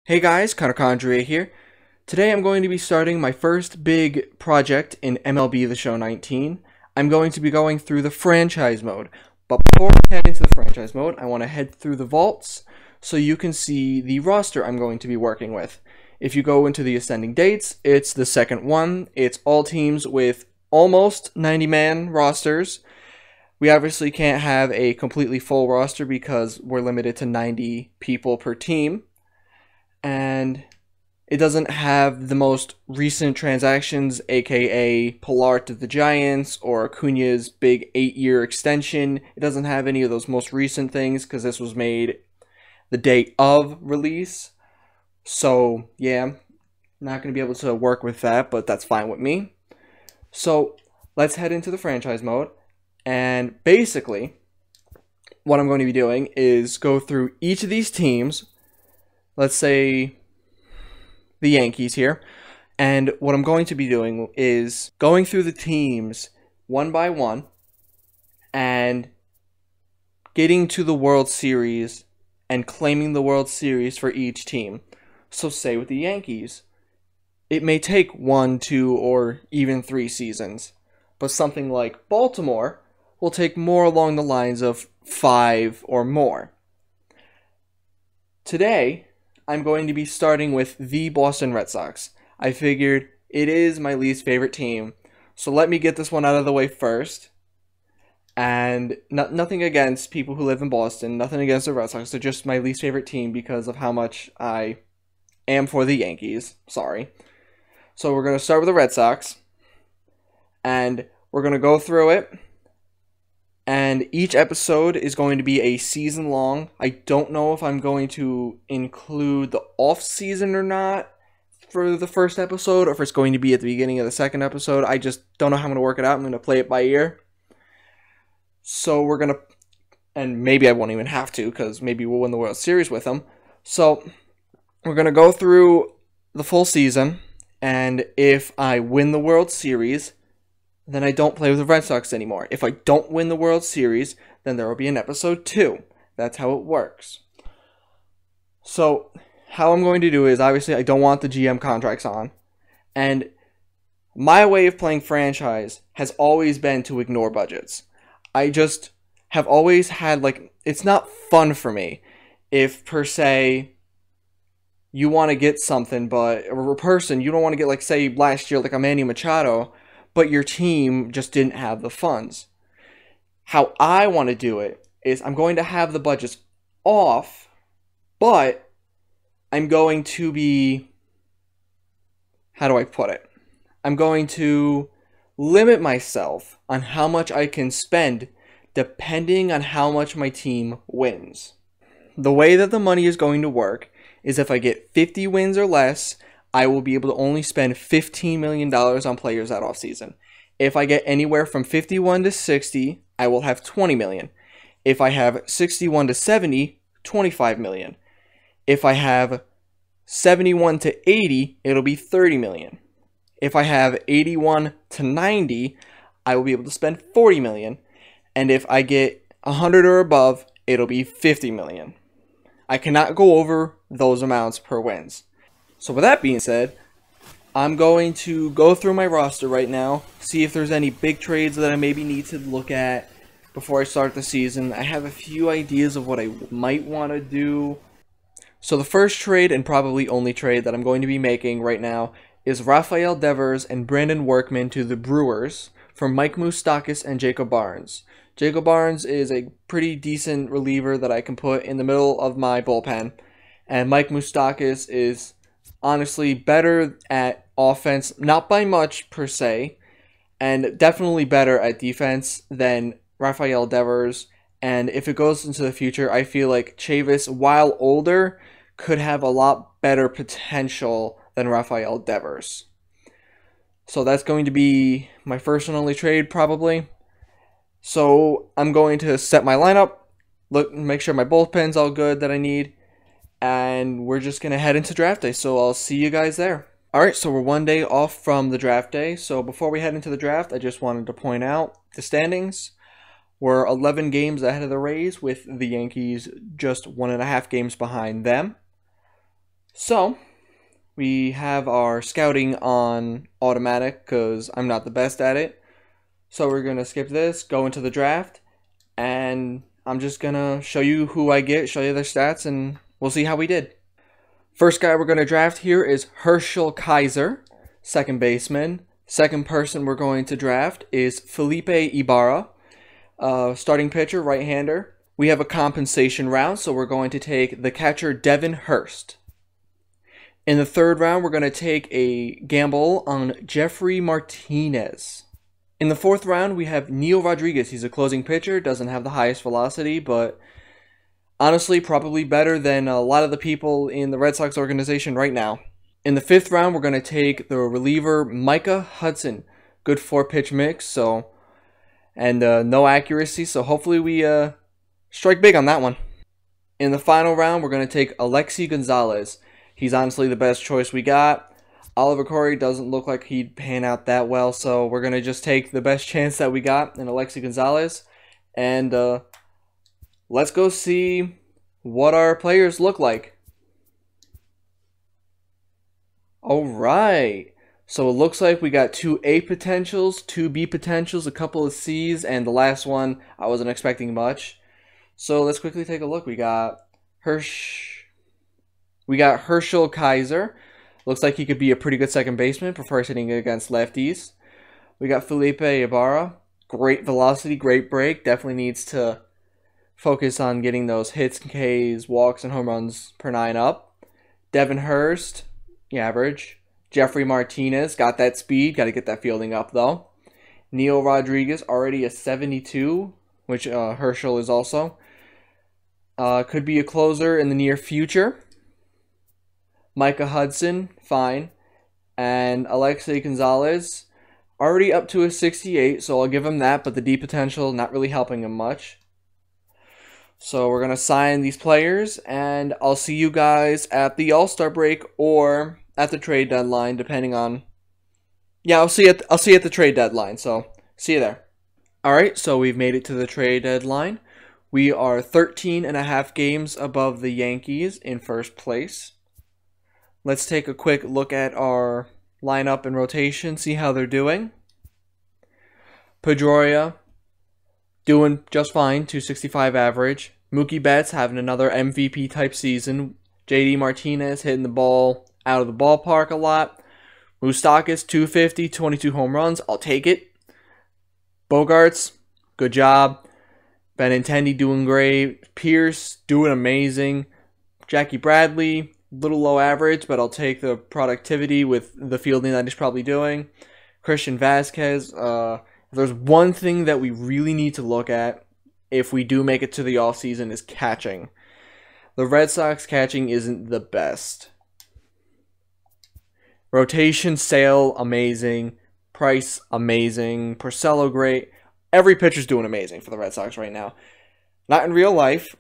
Hey guys, Conor here. Today I'm going to be starting my first big project in MLB The Show 19. I'm going to be going through the franchise mode. But before I head into the franchise mode, I want to head through the vaults so you can see the roster I'm going to be working with. If you go into the ascending dates, it's the second one. It's all teams with almost 90-man rosters. We obviously can't have a completely full roster because we're limited to 90 people per team. And it doesn't have the most recent transactions, aka Pilar to the Giants or Acuna's big 8-year extension. It doesn't have any of those most recent things because this was made the day of release. So yeah, not going to be able to work with that, but that's fine with me. So let's head into the franchise mode. And basically, what I'm going to be doing is go through each of these teams. Let's say the Yankees here. And what I'm going to be doing is going through the teams one by one and getting to the World Series and claiming the World Series for each team. So say with the Yankees, it may take 1, 2, or even 3 seasons. But something like Baltimore will take more along the lines of 5 or more. Today, I'm going to be starting with the Boston Red Sox. I figured it is my least favorite team, so let me get this one out of the way first. And nothing against people who live in Boston, nothing against the Red Sox. They're just my least favorite team because of how much I am for the Yankees. Sorry. So we're going to start with the Red Sox, and we're going to go through it. And each episode is going to be a season long. I don't know if I'm going to include the off season or not for the first episode, or if it's going to be at the beginning of the second episode. I just don't know how I'm going to work it out. I'm going to play it by ear. So we're going to, and maybe I won't even have to, because maybe we'll win the World Series with them. So we're going to go through the full season, and if I win the World Series, then I don't play with the Red Sox anymore. If I don't win the World Series, then there will be an episode 2. That's how it works. So, how I'm going to do is, obviously, I don't want the GM contracts on. And my way of playing franchise has always been to ignore budgets. I just have always had, it's not fun for me if, per se, you want to get something, but a person, you don't want to get, say, last year, a Manny Machado, but your team just didn't have the funds. How I want to do it is I'm going to have the budgets off, but I'm going to be, how do I put it? I'm going to limit myself on how much I can spend depending on how much my team wins. The way that the money is going to work is if I get 50 wins or less, I will be able to only spend $15 million on players that offseason. If I get anywhere from 51 to 60, I will have $20 million. If I have 61 to 70, $25 million. If I have 71 to 80, it'll be $30 million. If I have 81 to 90, I will be able to spend $40 million. And if I get 100 or above, it'll be $50 million. I cannot go over those amounts per wins. So with that being said, I'm going to go through my roster right now, see if there's any big trades that I maybe need to look at before I start the season. I have a few ideas of what I might want to do. So the first trade, and probably only trade that I'm going to be making right now, is Rafael Devers and Brandon Workman to the Brewers for Mike Moustakas and Jacob Barnes. Jacob Barnes is a pretty decent reliever that I can put in the middle of my bullpen, and Mike Moustakas is honestly better at offense, not by much per se, and definitely better at defense than Rafael Devers. And if it goes into the future, I feel like Chavis, while older, could have a lot better potential than Rafael Devers. So that's going to be my first and only trade, probably. So I'm going to set my lineup, make sure my bullpen's all good that I need, and we're just going to head into draft day, so I'll see you guys there. Alright, so we're one day off from the draft day, so before we head into the draft, I just wanted to point out the standings. We're 11 games ahead of the Rays, with the Yankees just 1.5 games behind them. So, we have our scouting on automatic because I'm not the best at it. So we're going to skip this, go into the draft, and I'm just going to show you who I get, show you their stats, and we'll see how we did. First guy we're going to draft here is Herschel Kaiser, second baseman. Second person we're going to draft is Felipe Ibarra, starting pitcher, right-hander. We have a compensation round, so we're going to take the catcher Devin Hurst. In the third round, we're going to take a gamble on Jeffrey Martinez. In the fourth round, we have Neil Rodriguez. He's a closing pitcher, doesn't have the highest velocity, but honestly, probably better than a lot of the people in the Red Sox organization right now. In the fifth round, we're going to take the reliever Micah Hudson. Good 4-pitch mix, and no accuracy, so hopefully we strike big on that one. In the final round, we're going to take Alexi Gonzalez. He's honestly the best choice we got. Oliver Corey doesn't look like he'd pan out that well, so we're going to just take the best chance that we got in Alexi Gonzalez. And let's go see what our players look like. Alright, so it looks like we got 2 A potentials, 2 B potentials, a couple of C's, and the last one I wasn't expecting much. So let's quickly take a look. We got Herschel Kaiser. Looks like he could be a pretty good second baseman, prefers hitting against lefties. We got Felipe Ibarra. Great velocity, great break. Definitely needs to focus on getting those hits, Ks, walks, and home runs per 9 up. Devin Hurst, average. Jeffrey Martinez, got that speed. Got to get that fielding up, though. Neil Rodriguez, already a 72, which Herschel is also. Could be a closer in the near future. Micah Hudson, fine. And Alexi Gonzalez, already up to a 68, so I'll give him that, but the D potential not really helping him much. So we're going to sign these players, and I'll see you guys at the All-Star break or at the trade deadline, depending on... Yeah, I'll see you at the trade deadline, so see you there. Alright, so we've made it to the trade deadline. We are 13.5 games above the Yankees in first place. Let's take a quick look at our lineup and rotation, see how they're doing. Pedroia, doing just fine, 265 average. Mookie Betts having another MVP type season. JD Martinez hitting the ball out of the ballpark a lot. Moustakas, 250, 22 home runs. I'll take it. Bogarts, good job. Benintendi doing great. Pierce doing amazing. Jackie Bradley, little low average, but I'll take the productivity with the fielding that he's probably doing. Christian Vasquez, if there's one thing that we really need to look at if we do make it to the offseason is catching. The Red Sox catching isn't the best. Rotation, Sale, amazing. Price, amazing. Porcello, great. Every pitcher's doing amazing for the Red Sox right now. Not in real life.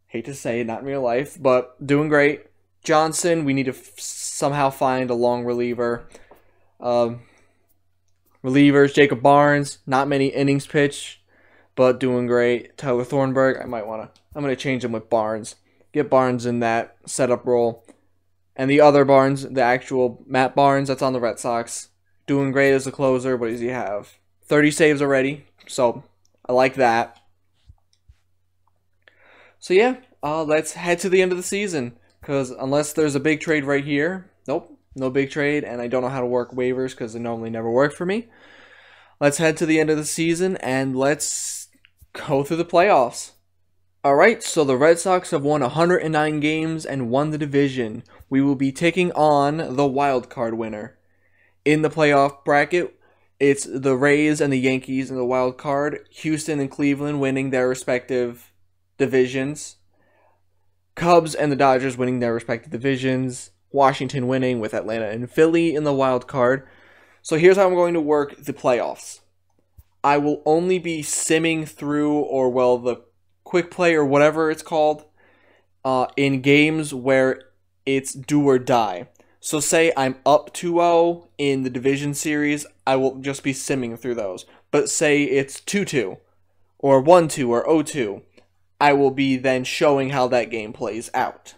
Hate to say it, not in real life, but doing great. Johnson, we need to somehow find a long reliever. Relievers, Jacob Barnes, not many innings pitched, but doing great. Tyler Thornburg, I'm going to change him with Barnes. Get Barnes in that setup role. And the other Barnes, the actual Matt Barnes that's on the Red Sox, doing great as a closer. What does he have? 30 saves already, so I like that. So yeah, let's head to the end of the season, because unless there's a big trade right here, nope, no big trade, and I don't know how to work waivers because they normally never work for me. Let's head to the end of the season, and let's go through the playoffs. Alright, so the Red Sox have won 109 games and won the division. We will be taking on the wild card winner. In the playoff bracket, it's the Rays and the Yankees in the wild card. Houston and Cleveland winning their respective divisions. Cubs and the Dodgers winning their respective divisions. Washington winning with Atlanta and Philly in the wild card. So here's how I'm going to work the playoffs. I will only be simming through, or well, the quick play or whatever it's called, in games where it's do or die. So say I'm up 2-0 in the division series, I will just be simming through those. But say it's 2-2 or 1-2 or 0-2, I will be then showing how that game plays out.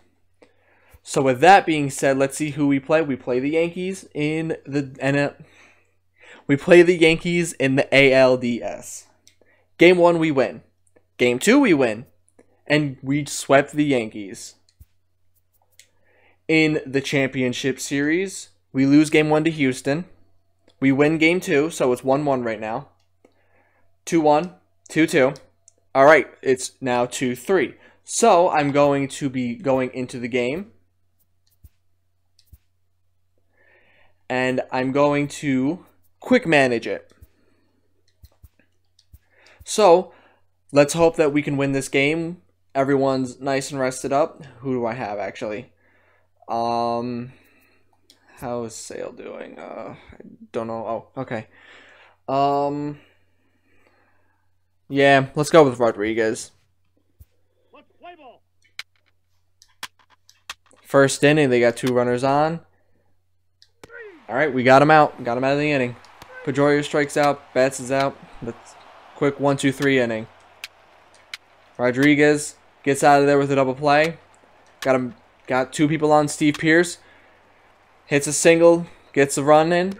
So with that being said, let's see who we play. We play the Yankees in the ALDS. Game 1 we win. Game 2 we win. And we swept the Yankees. In the championship series, we lose game 1 to Houston. We win game 2, so it's 1-1 right now. 2-1, 2-2. Alright, it's now 2-3. So I'm going to be going into the game. And I'm going to quick manage it. So, let's hope that we can win this game. Everyone's nice and rested up. Who do I have, actually? How is Sale doing? I don't know. Oh, okay. Yeah, let's go with Rodriguez. First inning, they got 2 runners on. Alright, we got him out. Got him out of the inning. Pedroia strikes out. Betts is out. That's quick 1-2-3 inning. Rodriguez gets out of there with a double play. Got 2 people on. Steve Pearce hits a single. Gets a run in.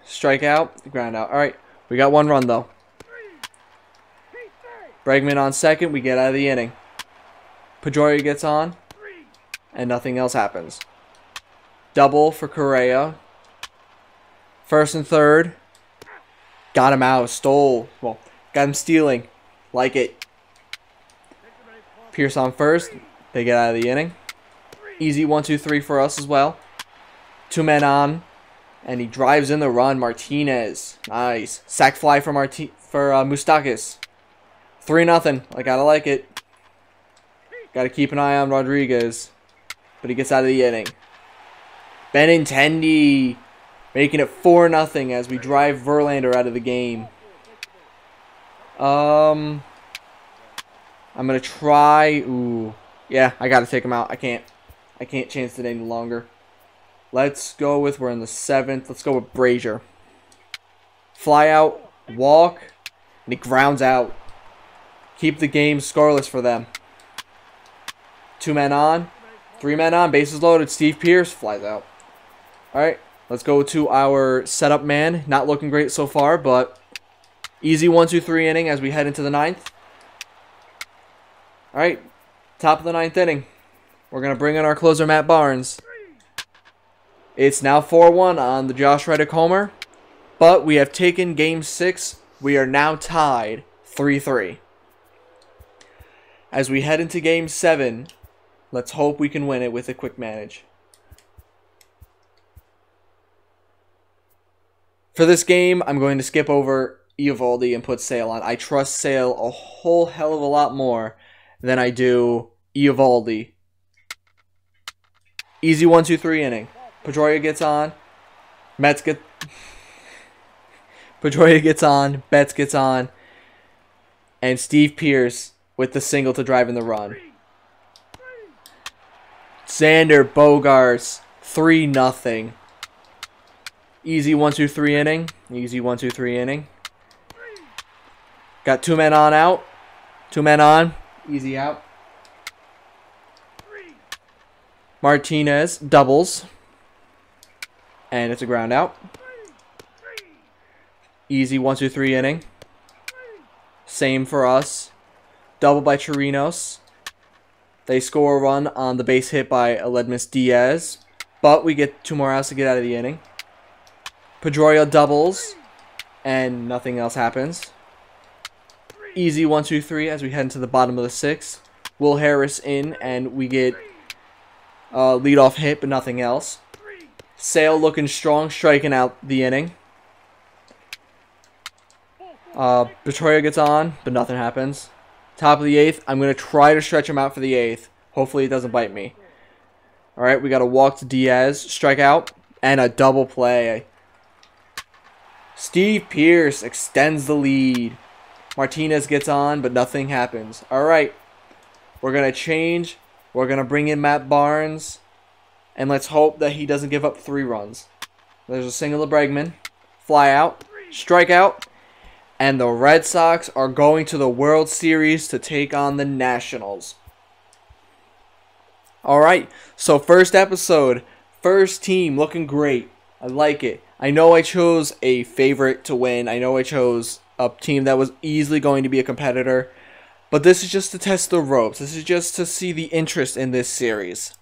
Strike out. Ground out. Alright, we got 1 run though. Bregman on second. We get out of the inning. Pedroia gets on. And nothing else happens. Double for Correa. First and third. Got him out. Stole. Well, got him stealing. Like it. Pearce on first. They get out of the inning. Easy 1-2-3 for us as well. 2 men on. And he drives in the run. Martinez. Nice. Sack fly for Moustakas. 3-0. I gotta like it. Gotta keep an eye on Rodriguez. But he gets out of the inning. Benintendi making it 4-0 as we drive Verlander out of the game. I'm gonna try. Ooh, yeah, I gotta take him out. I can't chance it any longer. Let's go with. We're in the 7th. Let's go with Brazier. Fly out, walk, and he grounds out. Keep the game scoreless for them. 2 men on, 3 men on. Bases loaded. Steve Pearce flies out. All right. Let's go to our setup man. Not looking great so far, but easy 1-2-3 inning as we head into the 9th. All right, top of the 9th inning. We're going to bring in our closer, Matt Barnes. It's now 4-1 on the Josh Reddick homer, but we have taken game 6. We are now tied 3-3. As we head into game 7, let's hope we can win it with a quick manage. For this game, I'm going to skip over Eovaldi and put Sale on. I trust Sale a whole hell of a lot more than I do Eovaldi. Easy 1-2-3 inning. Pedroia gets on. Pedroia gets on. Betts gets on. And Steve Pearce with the single to drive in the run. Xander Bogaerts 3-0. Easy 1-2-3 inning. Easy 1-2-3 inning. Got 2 men on out. 2 men on. Easy out. Martinez doubles. And it's a ground out. Easy 1-2-3 inning. Same for us. Double by Chirinos. They score a run on the base hit by Aledmys Diaz. But we get 2 more outs to get out of the inning. Pedroia doubles, and nothing else happens. Easy 1-2-3 as we head into the bottom of the 6th. Will Harris in, and we get a leadoff hit, but nothing else. Sale looking strong, striking out the inning. Pedroia gets on, but nothing happens. Top of the 8th. I'm going to try to stretch him out for the 8th. Hopefully it doesn't bite me. Alright, we got a walk to Diaz. Strike out, and a double play. Steve Pearce extends the lead. Martinez gets on, but nothing happens. Alright. We're going to change. We're going to bring in Matt Barnes. And let's hope that he doesn't give up 3 runs. There's a single to Bregman. Fly out. Strike out. And the Red Sox are going to the World Series to take on the Nationals. All right, so first episode, first team looking great. I like it. I know I chose a favorite to win. I know I chose a team that was easily going to be a competitor. But this is just to test the ropes. This is just to see the interest in this series.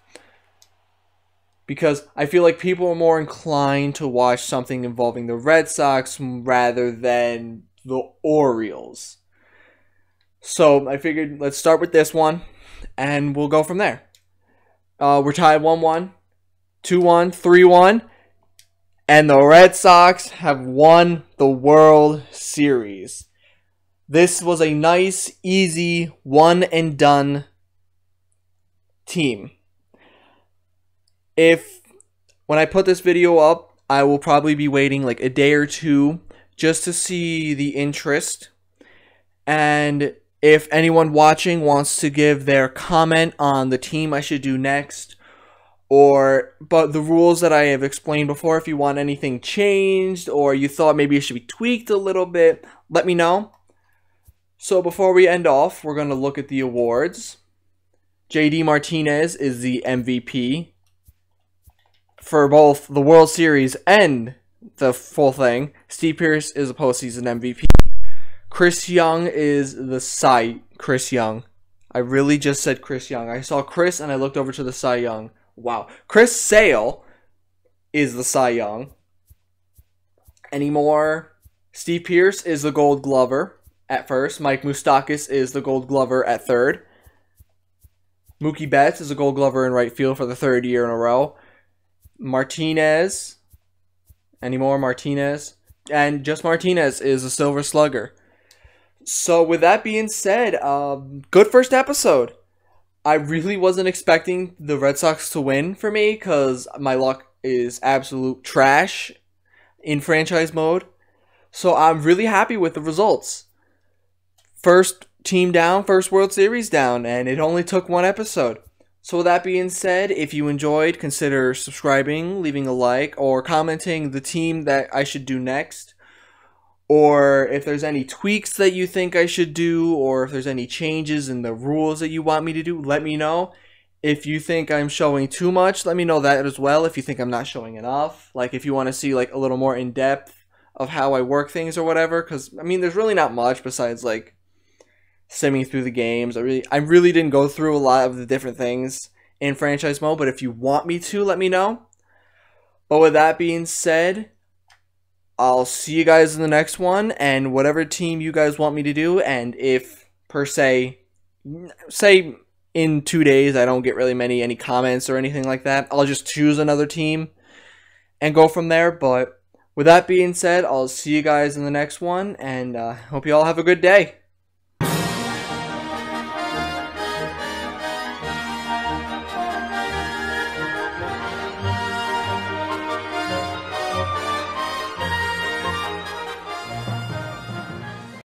Because I feel like people are more inclined to watch something involving the Red Sox rather than the Orioles. So I figured let's start with this one, and we'll go from there. We're tied 1-1, 2-1, 3-1, and the Red Sox have won the World Series. This was a nice, easy, one-and-done team. When I put this video up, I will probably be waiting like a day or two just to see the interest. And if anyone watching wants to give their comment on the team I should do next, but the rules that I have explained before, if you want anything changed or you thought maybe it should be tweaked a little bit, let me know. So before we end off, we're going to look at the awards. JD Martinez is the MVP for both the World Series and the full thing. Steve Pearce is a postseason MVP. Chris Young is the Chris Young. I really just said Chris Young. I saw Chris and I looked over to the Cy Young. Wow. Chris Sale is the Cy Young. Anymore, Steve Pearce is the Gold Glover at first. Mike Moustakas is the Gold Glover at third. Mookie Betts is a Gold Glover in right field for the third year in a row. Martinez. And just Martinez is a Silver Slugger. So with that being said, good first episode. I really wasn't expecting the Red Sox to win for me because my luck is absolute trash in franchise mode. So I'm really happy with the results. First team down, first World Series down, and it only took one episode. So with that being said, if you enjoyed, consider subscribing, leaving a like, or commenting the team that I should do next. Or if there's any tweaks that you think I should do, or if there's any changes in the rules that you want me to do, let me know. If you think I'm showing too much, let me know that as well. If you think I'm not showing enough, like if you want to see like a little more in depth of how I work things or whatever, because I mean there's really not much besides like simming through the games. I really didn't go through a lot of the different things in franchise mode, but if you want me to, let me know. But with that being said, I'll see you guys in the next one, and whatever team you guys want me to do, and if, per se, say in 2 days I don't get really any comments or anything like that, I'll just choose another team and go from there. But with that being said, I'll see you guys in the next one, and hope you all have a good day.